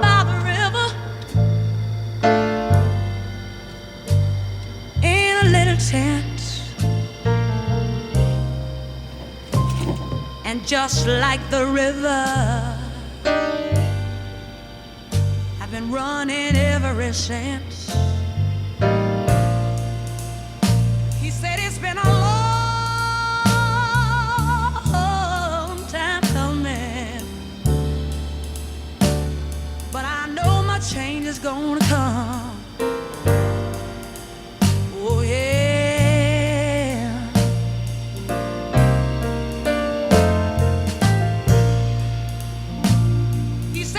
by the river in a little tent, and just like the river, I've been running ever since. He said it's been a long time coming, but I know my change is gonna